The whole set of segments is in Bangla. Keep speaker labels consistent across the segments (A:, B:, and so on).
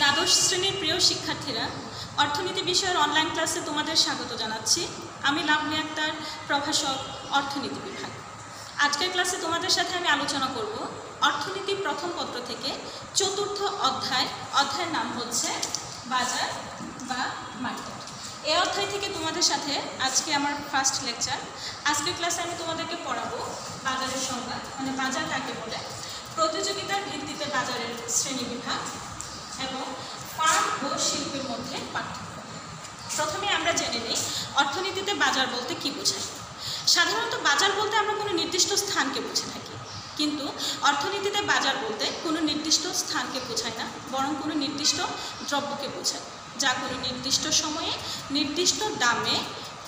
A: দ্বাদশ শ্রেণীর প্রিয় শিক্ষার্থীরা, অর্থনীতি বিষয়ের অনলাইন ক্লাসে তোমাদের স্বাগত জানাচ্ছি। আমি লাভলি আক্তার, প্রভাষক, অর্থনীতি বিভাগ। আজকের ক্লাসে তোমাদের সাথে আমি আলোচনা করব অর্থনীতি প্রথম পত্র থেকে চতুর্থ অধ্যায়ের নাম হচ্ছে বাজার বা মার্কেট। এই অধ্যায় থেকে তোমাদের সাথে আজকে আমার ফার্স্ট লেকচার। আজকের ক্লাসে আমি তোমাদেরকে পড়াবো বাজারের সংজ্ঞা, মানে বাজার কাকে বলে, প্রতিযোগিতার ভিত্তিতে বাজারের শ্রেণীবিভাগ এবং ফার্ম ও শিল্পের মধ্যে পার্থক্য। প্রথমে আমরা জেনে নিই অর্থনীতিতে বাজার বলতে কী বোঝায়। সাধারণত বাজার বলতে আমরা কোনো নির্দিষ্ট স্থানকে বুঝে থাকি, কিন্তু অর্থনীতিতে বাজার বলতে কোনো নির্দিষ্ট স্থানকে বোঝায় না, বরং কোনো নির্দিষ্ট দ্রব্যকে বোঝায়, যা কোনো নির্দিষ্ট সময়ে নির্দিষ্ট দামে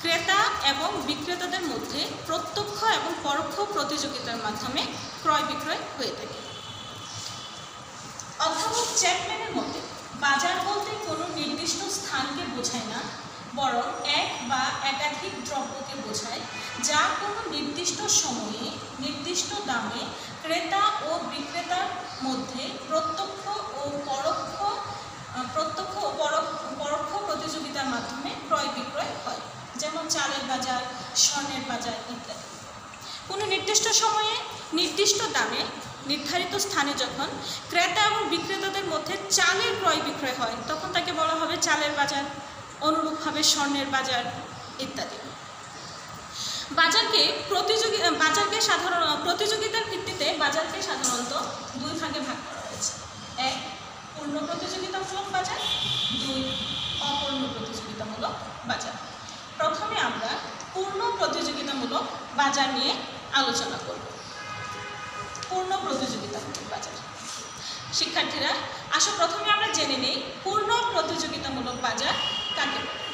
A: ক্রেতা এবং বিক্রেতাদের মধ্যে প্রত্যক্ষ এবং পরোক্ষ প্রতিযোগিতার মাধ্যমে ক্রয় বিক্রয় হয়ে থাকে। অধ্যাপক চ্যাপম্যানের মতে বাজার বলতে কোনো নির্দিষ্ট স্থানকে বোঝায় না, বরং এক বা একাধিক দ্রব্যকে বোঝায়, যা কোনো নির্দিষ্ট সময়ে নির্দিষ্ট দামে ক্রেতা ও বিক্রেতার মধ্যে প্রত্যক্ষ ও পরোক্ষ প্রতিযোগিতার মাধ্যমে ক্রয় বিক্রয় হয়, যেমন চালের বাজার, স্বর্ণের বাজার ইত্যাদি। কোনো নির্দিষ্ট সময়ে নির্দিষ্ট দামে নির্ধারিত স্থানে যখন ক্রেতা এবং বিক্রেতাদের মধ্যে চালের ক্রয় বিক্রয় হয়, তখন তাকে বলা হবে চালের বাজার, অনুরূপভাবে স্বর্ণের বাজার ইত্যাদি। প্রতিযোগিতার ভিত্তিতে বাজারকে সাধারণত দুই ভাগে ভাগ করা হয়েছে। এক, পূর্ণ প্রতিযোগিতামূলক বাজার, দুই, অপূর্ণ প্রতিযোগিতামূলক বাজার। প্রথমে আমরা পূর্ণ প্রতিযোগিতামূলক বাজার নিয়ে আলোচনা করব। পূর্ণ প্রতিযোগিতামূলক বাজার। শিক্ষার্থীরা আসো প্রথমে আমরা জেনে নিই পূর্ণ প্রতিযোগিতামূলক বাজার কাকে বলে।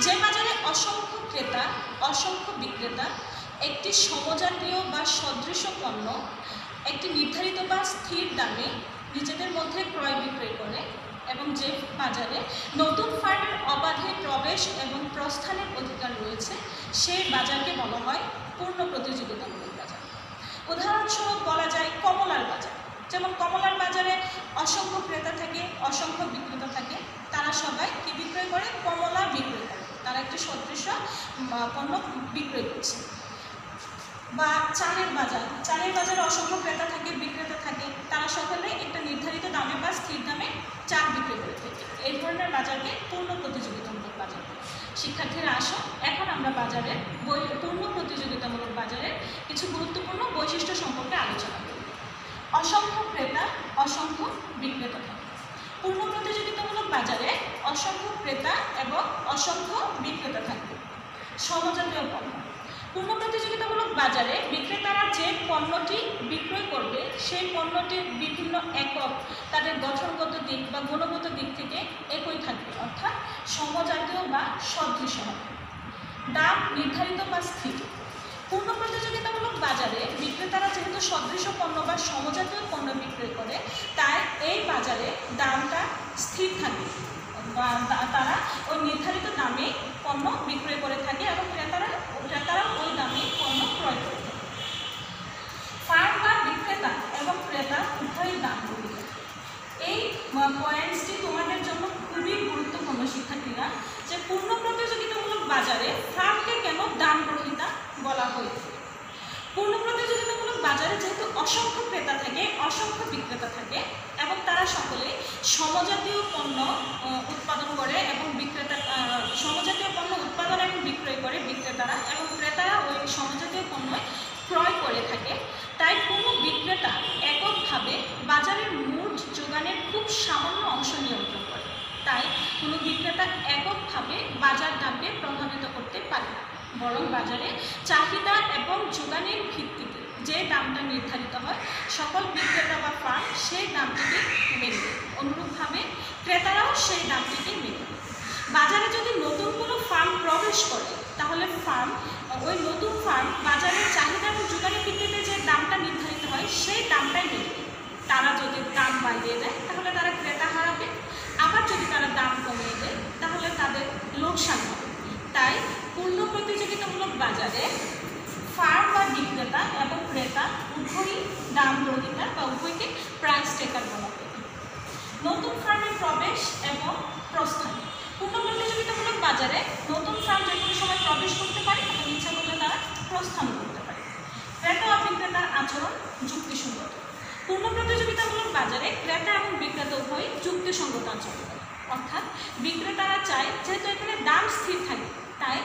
A: যে বাজারে অসংখ্য ক্রেতা অসংখ্য বিক্রেতা একটি সমজাতীয় বা সদৃশ পণ্য একটি নির্ধারিত বা স্থির দামে নিজেদের মধ্যে ক্রয় বিক্রয় করে, এবং যে বাজারে নতুন ফার্মের অবাধে প্রবেশ এবং প্রস্থানের অধিকার রয়েছে, সেই বাজারকে বলা হয় পূর্ণ প্রতিযোগিতামূলক বাজার। উদাহরণস্বরূপ বলা যায় কমলার বাজার। যেমন কমলার বাজারে অসংখ্য ক্রেতা থাকে, অসংখ্য বিক্রেতা থাকে, তারা সবাই কি বিক্রয় করে? কমলা বিক্রয় করে, তারা একটি সদৃশ পণ্য বিক্রয় করছে। বা চালের বাজারে অসংখ্য ক্রেতা থাকে, বিক্রেতা থাকে, তারা সকলে একটা নির্ধারিত দামে বা স্থির দামে চাল বিক্রয় করে থাকে। এই ধরনের বাজারকে পূর্ণ প্রতিযোগিতামূলক বাজার বলে। শিক্ষার্থীরা আসো এখন আমরা পূর্ণ প্রতিযোগিতামূলক বাজারের কিছু গুরুত্বপূর্ণ বৈশিষ্ট্য সম্পর্কে আলোচনা করি। অসংখ্য ক্রেতা অসংখ্য বিক্রেতা থাকে। পূর্ণ প্রতিযোগিতামূলক বাজারে অসংখ্য ক্রেতা এবং অসংখ্য বিক্রেতা থাকবে। সমজাতীয় পণ্য। পূর্ণ প্রতিযোগিতামূলক বাজারে বিক্রেতারা যে পণ্যটি বিক্রয় করবে, সেই পণ্যটির বিভিন্ন একক তাদের গঠনগত দিক বা গুণগত দিক থেকে একই থাকবে, অর্থাৎ সমজাতীয় বা সদৃশ হবে। দাম নির্ধারিত বা স্থির। পূর্ণ প্রতিযোগিতামূলক বাজারে বিক্রেতারা যেহেতু সদৃশ পণ্য বা সমজাতীয় পণ্য বিক্রয় করে, তাই এই বাজারে দামটা স্থির থাকে, বা তারা ওই নির্ধারিত দামে পণ্য বিক্রয় করে থাকে এবং ক্রেতারা ওই দামে পণ্য ক্রয় করে থাকে। ফার্ম বা বিক্রেতা এবং ক্রেতা উভয়ই দাম গ্রহীতা। এই পয়েন্টসটি তোমাদের জন্য খুবই গুরুত্বপূর্ণ শিক্ষার্থীরা, যে পূর্ণ প্রতিযোগিতামূলক বাজারে ফার্মকে কেন দাম গ্রহীতা বলা হয়েছে। পূর্ণ প্রতিযোগিতামূলক বাজারে যেহেতু অসংখ্য ক্রেতা থাকে, অসংখ্য বিক্রেতা থাকে, এবং তারা সকলে সমজাতীয় পণ্য উৎপাদন করে এবং সমজাতীয় পণ্য উৎপাদন এবং বিক্রয় করে বিক্রেতারা, এবং ক্রেতারা ওই সমজাতীয় পণ্য ক্রয় করে থাকে, তাই কোনো বিক্রেতা এককভাবে বাজারের মোট যোগানের খুব সামান্য অংশ নিয়ন্ত্রণ করে। তাই কোনো বিক্রেতা এককভাবে বাজার দামকে প্রভাবিত করতে পারে না, বরং বাজারে চাহিদা এবং যোগানের ভিত্তিতে যে দামটা নির্ধারিত হয়, সকল বিক্রেতা বা ফার্ম সেই দামটিকে মেনে নেয়। অনুরূপভাবে ক্রেতারাও সেই দামটিকে মেনে নেয়। বাজারে যদি নতুন কোনো ফার্ম প্রবেশ করে, তাহলে ওই নতুন ফার্ম বাজারের চাহিদা এবং যোগানের ভিত্তিতে যে দামটা নির্ধারিত হয়, সেই দামটাই মেনে নেয়। তারা যদি দাম বাড়িয়ে দেয়, তাহলে তারা ক্রেতা হারাবে, আবার যদি তারা দাম কমিয়ে দেয়, তাহলে তাদের লোকসান হবে। তাই পূর্ণ প্রতিযোগিতামূলক বাজারে ফার্ম বা বিক্রেতা এবং ক্রেতা উভয়ই দাম গ্রহীতা বা উভয়কে প্রাইস টেকার বলা হয়। নতুন ফার্মের প্রবেশ এবং প্রস্থান। পূর্ণ প্রতিযোগিতামূলক বাজারে নতুন ফার্ম যে কোনো সময় প্রবেশ করতে পারে এবং ইচ্ছা করলে তারা প্রস্থান করতে পারে। ক্রেতা ও বিক্রেতার আচরণ যুক্তিসঙ্গত। পূর্ণ প্রতিযোগিতামূলক বাজারে ক্রেতা এবং বিক্রেতা উভয়ই যুক্তিসঙ্গত আচরণ করে, অর্থাৎ বিক্রেতারা চায় যেহেতু এখানে দাম স্থির থাকে তাই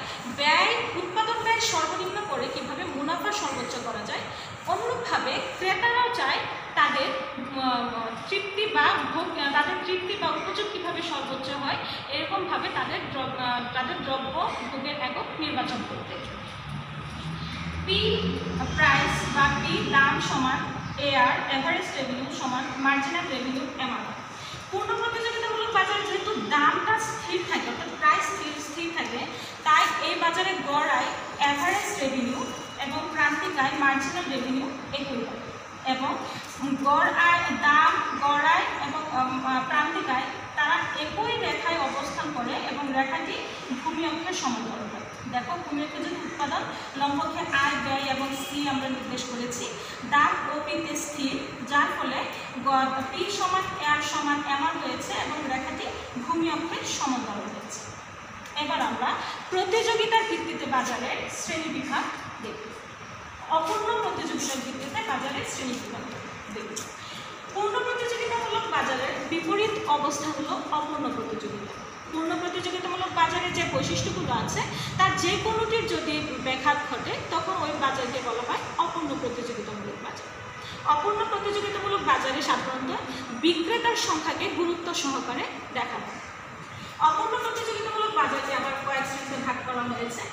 A: উৎপাদন ব্যয় সর্বনিম্ন করে কীভাবে মুনাফা সর্বোচ্চ করা যায়, অনুরূপভাবে ক্রেতারাও চায় তাদের তৃপ্তি বা উপযোগ কীভাবে সর্বোচ্চ হয়, এরকমভাবে তাদের দ্রব্য ভোগের একক নির্বাচন করতে। পি প্রাইস বা পি দাম সমান AR এভারেজ রেভিনিউ সমান মার্জিনাল রেভিনিউ MR। পূর্ণ প্রতিযোগিতামূলক বাজারে যেহেতু দামটা স্থির থাকে অর্থাৎ প্রাইস স্থির থাকে তাই এই বাজারে গড় আয় এভারেজ রেভিনিউ এবং প্রান্তিক আয় মার্জিনাল রেভিনিউ একই হয় এবং গড় আয় এবং প্রান্তিক আয় তারা একই রেখায় অবস্থান করে এবং রেখাটি ভূমি অক্ষের সমান্তরাল হয়। দেখো ভূমি অক্ষে যদি উৎপাদন, লম্ব অক্ষে আয় ব্যয় এবং সি আমরা নির্দেশ করেছি, দাম ও পিতে স্থির, যার ফলে পি সমান AR সমান MR হয়েছে এবং রেখাটি ভূমি অক্ষের সমান্তরাল হয়েছে। এবার আমরা প্রতিযোগিতার ভিত্তিতে বাজারের শ্রেণী বিভাগ দেখব। অপূর্ণ প্রতিযোগিতার ভিত্তিতে বাজারের শ্রেণী বিভাগ দেখব। পূর্ণ প্রতিযোগিতামূলক বাজারের বিপরীত অবস্থা হলো অপূর্ণ প্রতিযোগিতা। পূর্ণ প্রতিযোগিতামূলক বাজারে যে বৈশিষ্ট্যগুলো আছে তার যে কোনোটির যদি ব্যাঘাত ঘটে তখন ওই বাজারকে বলা হয় অপূর্ণ প্রতিযোগিতামূলক বাজার। অপূর্ণ প্রতিযোগিতামূলক বাজারে সাধারণত বিক্রেতার সংখ্যাকে গুরুত্ব সহকারে দেখা হয়। অপূর্ণ প্রতিযোগিতামূলক বাজারকে আবার কয়েক শ্রেণীতে ভাগ করা হয়েছে।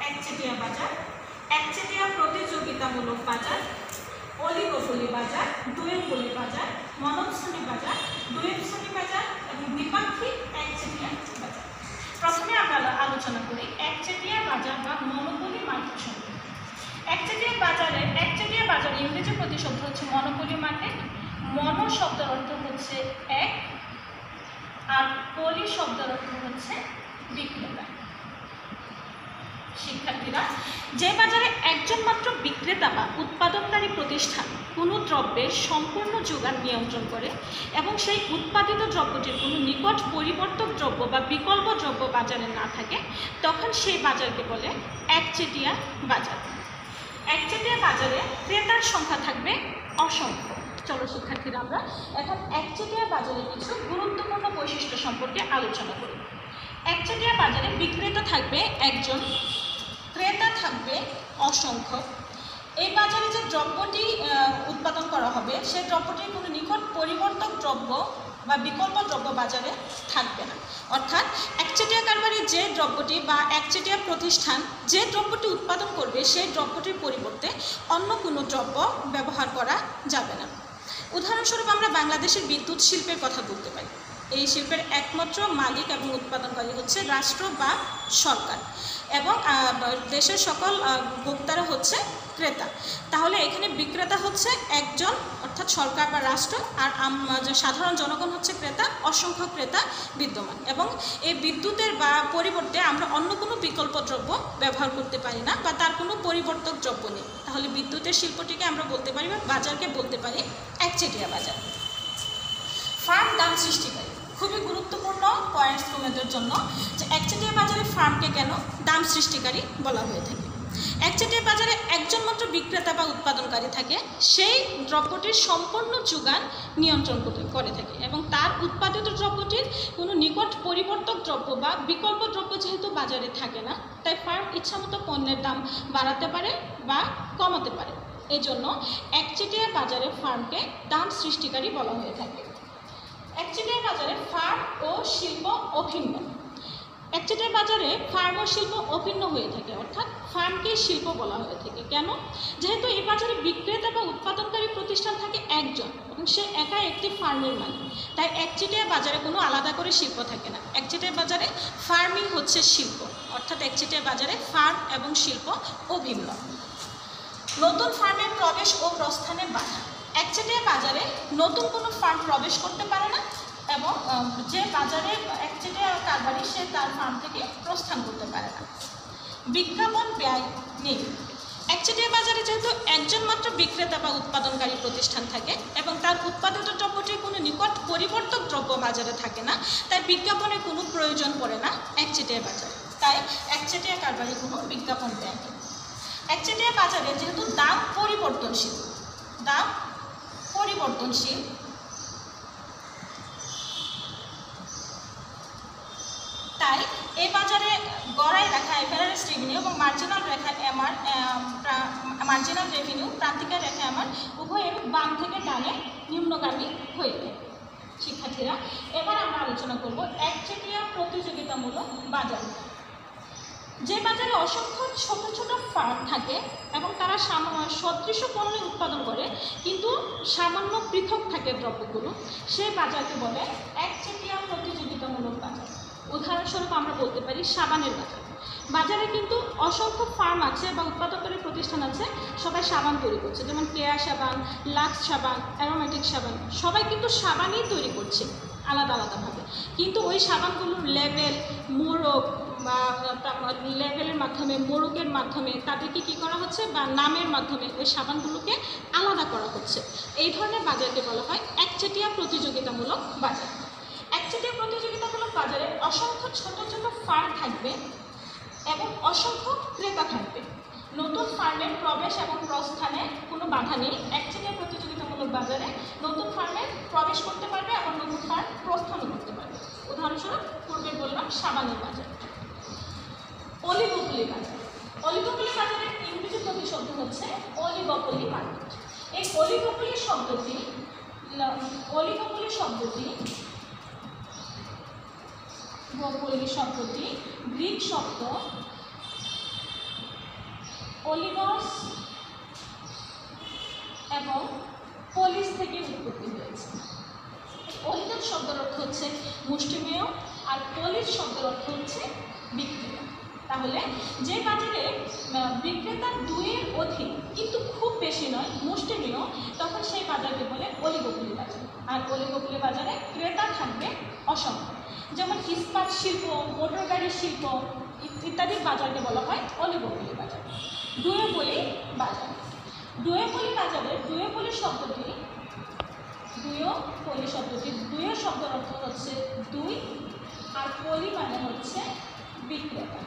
A: একচেটিয়া বাজার, একচেটিয়া প্রতিযোগিতামূলক বাজার, অলিগোপলি বাজার, দুয়েরপলি বাজার, মনশ্রেণী বাজার, দুয়েরশ্রেণী বাজার এবং দ্বিপাক্ষিক একচেটিয়া বাজার। প্রথমে আমরা আলোচনা করি একচেটিয়া বাজার বা মনোপলি মার্কেট সম্পর্কে। একচেটিয়া বাজারে ইংরেজি প্রতিশব্দ হচ্ছে মনোপলি মার্কেট। মনো শব্দের অর্থ হচ্ছে এক আর পলি শব্দের অর্থ হচ্ছে বিক্রেতা। শিক্ষার্থীরা, যে বাজারে একজন মাত্র বিক্রেতা বা উৎপাদনকারী প্রতিষ্ঠান কোনো দ্রব্যের সম্পূর্ণ যোগান নিয়ন্ত্রণ করে এবং সেই উৎপাদিত দ্রব্যটির কোনো নিকট পরিবর্তক দ্রব্য বা বিকল্প দ্রব্য বাজারে না থাকে তখন সেই বাজারকে বলে একচেটিয়া বাজার। একচেটিয়া বাজারে ক্রেতার সংখ্যা থাকবে অসংখ্য। চলো শিক্ষার্থীরা, আমরা এখন একচেটিয়া বাজারের কিছু গুরুত্বপূর্ণ বৈশিষ্ট্য সম্পর্কে আলোচনা করি। একচেটিয়া বাজারে বিক্রেতা থাকবে একজন, ক্রেতা থাকবে অসংখ্য। এই বাজারে যে দ্রব্যটি উৎপাদন করা হবে সেই দ্রব্যটির কোনো নিকট পরিবর্তক দ্রব্য বা বিকল্প দ্রব্য বাজারে থাকবে না। অর্থাৎ একচেটিয়া কারবারি যে দ্রব্যটি বা একচেটিয়া প্রতিষ্ঠান যে দ্রব্যটি উৎপাদন করবে সেই দ্রব্যটির পরিবর্তে অন্য কোনো দ্রব্য ব্যবহার করা যাবে না। উদাহরণস্বরূপ আমরা বাংলাদেশের বিদ্যুৎ শিল্পের কথা বলতে পারি। এই শিল্পের একমাত্র মালিক এবং উৎপাদনকারী হচ্ছে রাষ্ট্র বা সরকার এবং দেশের সকল ভোক্তারা হচ্ছে ক্রেতা। তাহলে এখানে বিক্রেতা হচ্ছে একজন অর্থাৎ সরকার বা রাষ্ট্র, আর সাধারণ জনগণ হচ্ছে ক্রেতা। অসংখ্য ক্রেতা বিদ্যমান এবং এই বিদ্যুতের বা পরিবর্তে আমরা অন্য কোনো বিকল্প দ্রব্য ব্যবহার করতে পারি না বা তার কোনো পরিবর্তক দ্রব্য নেই। তাহলে বিদ্যুতের শিল্পটিকে আমরা বলতে পারি বা বাজারকে বলতে পারি একচেটিয়া বাজার। ফার্ম দাম সৃষ্টিকারী, খুবই গুরুত্বপূর্ণ পয়েন্টস তোমাদের জন্য যে একচেটিয়া বাজারে ফার্মকে কেন দাম সৃষ্টিকারী বলা হয়ে থাকে। একচেটিয়া বাজারে একজন মাত্র বিক্রেতা বা উৎপাদনকারী থাকে, সেই দ্রব্যটির সম্পূর্ণ যোগান নিয়ন্ত্রণ করে থাকে এবং তার উৎপাদিত দ্রব্যটির কোনো নিকট পরিবর্তক দ্রব্য বা বিকল্প দ্রব্য যেহেতু বাজারে থাকে না, তাই ফার্ম ইচ্ছামতো পণ্যের দাম বাড়াতে পারে বা কমাতে পারে। এজন্য একচেটিয়া বাজারে ফার্মকে দাম সৃষ্টিকারী বলা হয়ে থাকে। একচেটিয়া বাজারে ফার্ম ও শিল্প অভিন্ন। একচেটিয়া বাজারে ফার্ম ও শিল্প অভিন্ন হয়ে থাকে, অর্থাৎ ফার্মকে শিল্প বলা হয়ে থাকে। কেন? যেহেতু এই বাজারে বিক্রেতা বা উৎপাদনকারী প্রতিষ্ঠান থাকে একজন এবং সে একা একটি ফার্মের মালিক, তাই একচেটিয়া বাজারে কোনো আলাদা করে শিল্প থাকে না। একচেটিয়া বাজারে ফার্মই হচ্ছে শিল্প, অর্থাৎ একচেটিয়া বাজারে ফার্ম এবং শিল্প অভিন্ন। নতুন ফার্মের প্রবেশ ও প্রস্থানের বাধা। একচেটিয়া বাজারে নতুন কোনো ফার্ম প্রবেশ করতে পারে না এবং যে বাজারে একচেটিয়া কারবারি সে তার ফার্ম থেকে প্রস্থান করতে পারে না। বিজ্ঞাপন ব্যয় নেই। একচেটিয়া বাজারে যেহেতু একজন মাত্র বিক্রেতা বা উৎপাদনকারী প্রতিষ্ঠান থাকে এবং তার উৎপাদিত দ্রব্যটির কোনো নিকট পরিবর্তক দ্রব্য বাজারে থাকে না, তাই বিজ্ঞাপনের কোনো প্রয়োজন পড়ে না একচেটিয়া বাজারে। তাই একচেটিয়া কারবারি কোনো বিজ্ঞাপন দেয় না। একচেটিয়া বাজারে যেহেতু দাম পরিবর্তনশীল, তাই এই বাজারে গড়াই রেখা এভারেজ রেভিনিউ এবং মার্জিনাল রেভিনিউ প্রান্তিকের রেখা আমার উভয়ের বাম থেকে ডানে নিম্নগামী হয়ে যায়। শিক্ষার্থীরা, এবার আমরা আলোচনা করব একচেটিয়া প্রতিযোগিতামূলক বাজার। যে বাজারে অসংখ্য ছোট ছোট ফার্ম থাকে এবং তারা সদৃশ পণ্য উৎপাদন করে কিন্তু সামান্য পৃথক থাকে দ্রব্যগুলো, সেই বাজারকে বলে একচেটিয়া প্রতিযোগিতামূলক বাজার। উদাহরণস্বরূপ আমরা বলতে পারি সাবানের বাজার। বাজারে কিন্তু অসংখ্য ফার্ম আছে বা উৎপাদনকারী প্রতিষ্ঠান আছে, সবাই সাবান তৈরি করছে, যেমন কেয়া সাবান, লাক্স সাবান, অ্যারোমেটিক সাবান, সবাই কিন্তু সাবানই তৈরি করছে আলাদা আলাদাভাবে। কিন্তু ওই সাবানগুলোর লেভেল, মোড়ক বা লেভেলের মাধ্যমে, মোড়কের মাধ্যমে তাদেরকে কী করা হচ্ছে বা নামের মাধ্যমে ওই সাবানগুলোকে আলাদা করা হচ্ছে। এই ধরনের বাজারকে বলা হয় একচেটিয়া প্রতিযোগিতামূলক বাজার। একচেটিয়া প্রতিযোগিতামূলক বাজারে অসংখ্য ছোট ছোট ফার্ম থাকবে এবং অসংখ্য ক্রেতা থাকবে। নতুন ফার্মের প্রবেশ এবং প্রস্থানে কোনো বাধা নেই। একচেটিয়া প্রতিযোগিতামূলক বাজারে নতুন ফার্মে প্রবেশ করতে পারবে এবং নতুন ফার্ম প্রস্থানও করতে পারবে। উদাহরণস্বরূপ পূর্বে বললাম সাবানের বাজার। অলিগোপলি বাজার। অলিগোপলি বাজারের ইংরেজি প্রতিশব্দ হচ্ছে অলিগোপলি মার্কেট। এই অলিগোপলি শব্দটি গ্রিক শব্দ অলিগস এবং পলিস থেকে উৎপত্তি হয়েছে। অলিগস শব্দের অর্থ হচ্ছে মুষ্টিমেয় আর পলিস শব্দের অর্থ হচ্ছে বিক্রেতা। তাহলে যে বাজারে বিক্রেতা দুইয়ের অধিক কিন্তু খুব বেশি নয়, মুষ্টিমেয়, তখন সেই বাজারকে বলে অলিগোপলি বাজার। আর অলিগোপলি বাজারে ক্রেতা থাকবে অসংখ্য, যেমন ইস্পাত শিল্প, মোটর গাড়ি শিল্প ইত্যাদি বাজারকে বলা হয় অলিগোপলি বাজার। ডুওপলি বাজার। ডুওপলি বাজারের ডুওপলি শব্দটির শব্দের অর্থ হচ্ছে দুই আর পলি মানে হচ্ছে বিক্রেতা।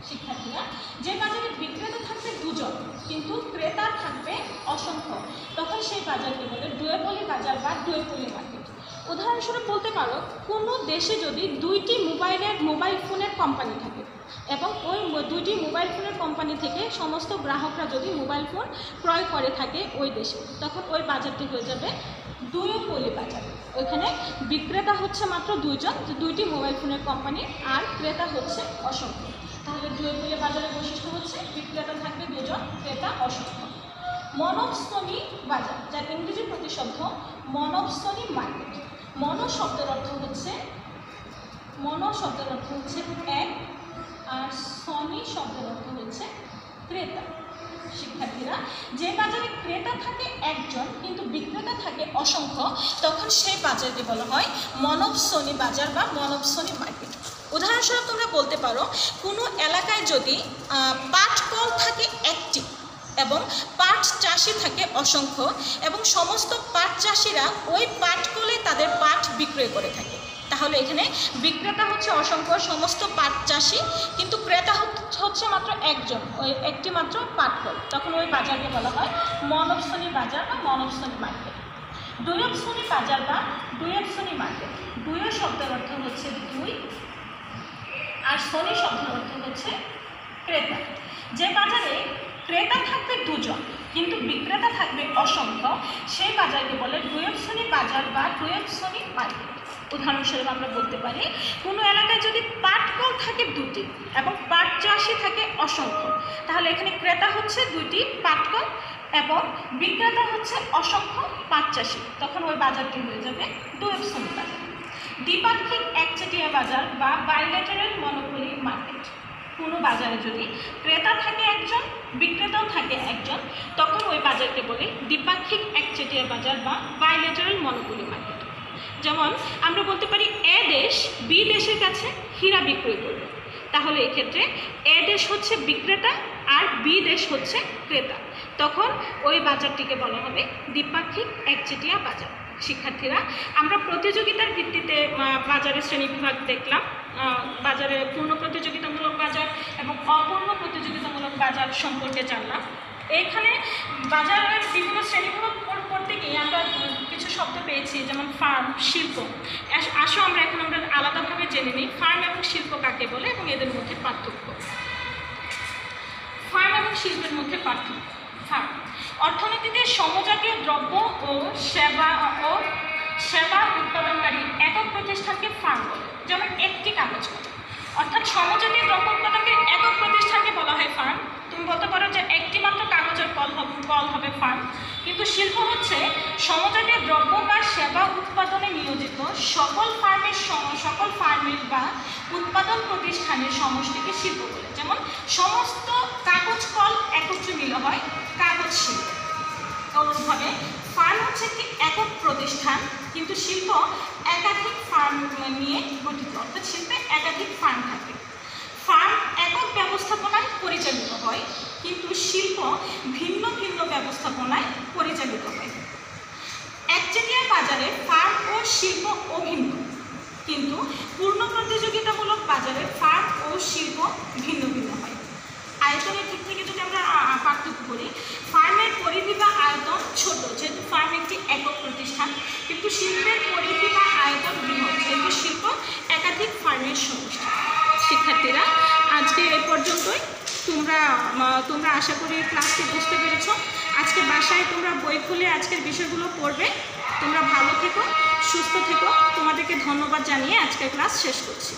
A: শিক্ষার্থীরা, যে বাজারে বিক্রেতা থাকবে দুজন কিন্তু ক্রেতা থাকবে অসংখ্য, তখন সেই বাজারকে বলে ডুওপলি বাজার বা ডুওপলি মার্কেট। উদাহরণস্বরূপ বলতে পারো, কোনো দেশে যদি দুইটি মোবাইল ফোনের কোম্পানি থাকে এবং ওই দুইটি মোবাইল ফোনের কোম্পানি থেকে সমস্ত গ্রাহকরা যদি মোবাইল ফোন ক্রয় করে থাকে ওই দেশে, তখন ওই বাজারটি হয়ে যাবে ডুওপলি বাজার। ওইখানে বিক্রেতা হচ্ছে মাত্র দুইজন, দুইটি মোবাইল ফোনের কোম্পানি, আর ক্রেতা হচ্ছে অসংখ্য। তাহলে ডুওপলি বাজারের বৈশিষ্ট্য হচ্ছে বিক্রেতা থাকবে দুজন, ক্রেতা অসংখ্য। মনোবস্তনী বাজার, যার ইংরেজি প্রতিশব্দ মনোবস্তনী মার্কেট। মনো শব্দের অর্থ হচ্ছে এক আর সনি শব্দের অর্থ হচ্ছে ক্রেতা। শিক্ষার্থীরা, যে বাজারে ক্রেতা থাকে একজন কিন্তু বিক্রেতা থাকে অসংখ্য, তখন সেই বাজারকে বলা হয় মনোবস্তনী বাজার বা মনোবস্তনী মার্কেট। উদাহরণস্বরূপ তোমরা বলতে পারো, কোনো এলাকায় যদি পাট কল থাকে একটি এবং পাট চাষি থাকে অসংখ্য এবং সমস্ত পাট চাষিরা ওই পাট কলে তাদের পাট বিক্রয় করে থাকে, তাহলে এখানে বিক্রেতা হচ্ছে অসংখ্য সমস্ত পাট চাষি কিন্তু ক্রেতা হচ্ছে মাত্র একজন, ওই একটি মাত্র পাট কল, তখন ওই বাজারকে বলা হয় মনোবস্তনী বাজার বা মনোবস্তনী মার্কেট। ডুওপলি বাজার বা ডুওপলি মার্কেট। ডুও শব্দের অর্থ হচ্ছে দুই আর সনি শব্দের অর্থ হচ্ছে ক্রেতা। যে বাজারে ক্রেতা থাকবে দুজন কিন্তু বিক্রেতা থাকবে অসংখ্য, সেই বাজারকে বলে ডুওপলি বাজার বা ডুওপলি মার্কেট। উদাহরণস্বরূপ আমরা বলতে পারি, কোনো এলাকায় যদি পাট কল থাকে দুটি এবং পাট চাষি থাকে অসংখ্য, তাহলে এখানে ক্রেতা হচ্ছে দুইটি পাট কল এবং বিক্রেতা হচ্ছে অসংখ্য পাট চাষি, তখন ওই বাজারটি হয়ে যাবে ডুওপলি বাজার। দ্বিপাক্ষিক একচেটিয়া বাজার বা বাইলেটারাল মনোপলি মার্কেট। কোনো বাজারে যদি ক্রেতা থাকে একজন, বিক্রেতাও থাকে একজন, তখন ওই বাজারকে বলে দ্বিপাক্ষিক একচেটিয়া বাজার বা বাইলেটারাল মনোপলি মার্কেট। যেমন আমরা বলতে পারি, এ দেশ বি দেশের কাছে হীরা বিক্রয় করবে, তাহলে এক্ষেত্রে এ দেশ হচ্ছে বিক্রেতা আর বি দেশ হচ্ছে ক্রেতা, তখন ওই বাজারটিকে বলা হবে দ্বিপাক্ষিক একচেটিয়া বাজার। শিক্ষার্থীরা, আমরা প্রতিযোগিতার ভিত্তিতে বাজারের শ্রেণীবিভাগ দেখলাম। বাজারে পূর্ণ প্রতিযোগিতামূলক বাজার এবং অপূর্ণ প্রতিযোগিতামূলক বাজার সম্পর্কে জানলাম। এইখানে বাজারের বিভিন্ন শ্রেণীবিভাগ পড়তে গিয়ে আমরা কিছু শব্দ পেয়েছি, যেমন ফার্ম, শিল্প। আসো আমরা আলাদাভাবে জেনে নিই ফার্ম এবং শিল্প কাকে বলে এবং এদের মধ্যে পার্থক্য। ফার্ম এবং শিল্পের মধ্যে পার্থক্য। ফার্ম অর্থনীতিতে সমজাতীয় দ্রব্য ও সেবা উৎপাদনকারী একক প্রতিষ্ঠানকে ফার্ম বলে। যেমন একটি কাগজ কল, অর্থাৎ সমজাতীয় দ্রব্য উৎপাদনকারী একক প্রতিষ্ঠানকে বলা হয় ফার্ম। তুমি বলতে পারো যে একটি মাত্র কাগজের কল হবে ফার্ম, কিন্তু শিল্প হচ্ছে সমজাতীয় দ্রব্য বা সেবা উৎপাদনে নিয়োজিত সকল ফার্মের বা উৎপাদন প্রতিষ্ঠানের সমষ্টিকে শিল্প বলে। যেমন সমস্ত কাগজ কল একত্রে মিলে হয় কাগজ শিল্প। অনুরূপভাবে ফার্ম হচ্ছে একটি একক প্রতিষ্ঠান, কিন্তু শিল্প একাধিক ফার্ম নিয়ে গঠিত, অর্থাৎ শিল্পে একাধিক ফার্ম থাকে। ফার্ম একক ব্যবস্থাপনায় পরিচালিত হয়, কিন্তু শিল্প ভিন্ন ভিন্ন ব্যবস্থাপনায় পরিচালিত হয়। একচেটিয়া বাজারে ফার্ম ও শিল্প অভিন্ন, কিন্তু পূর্ণ প্রতিযোগিতামূলক বাজারে ফার্ম ও শিল্প ভিন্ন ভিন্ন হয়। আয়তনের দিক থেকে যদি আমরা পার্থক্য করি, ফার্মের পরিধি বা আয়তন ছোট, যেহেতু ফার্ম একটি একক প্রতিষ্ঠান, কিন্তু শিল্পের পরিধি বা আয়তন বৃহৎ, যেহেতু শিল্প একাধিক ফার্মের সমষ্টি। শিক্ষার্থীরা, আজকে এ পর্যন্তই। তোমরা আশা করি ক্লাসটি বুঝতে পেরেছ। আজকে বাসায় তোমরা বই খুলে আজকের বিষয়গুলো পড়বে। তোমরা ভালো থেকো, সুস্থ থেকো। তোমাদেরকে ধন্যবাদ জানিয়ে আজকের ক্লাস শেষ করছি।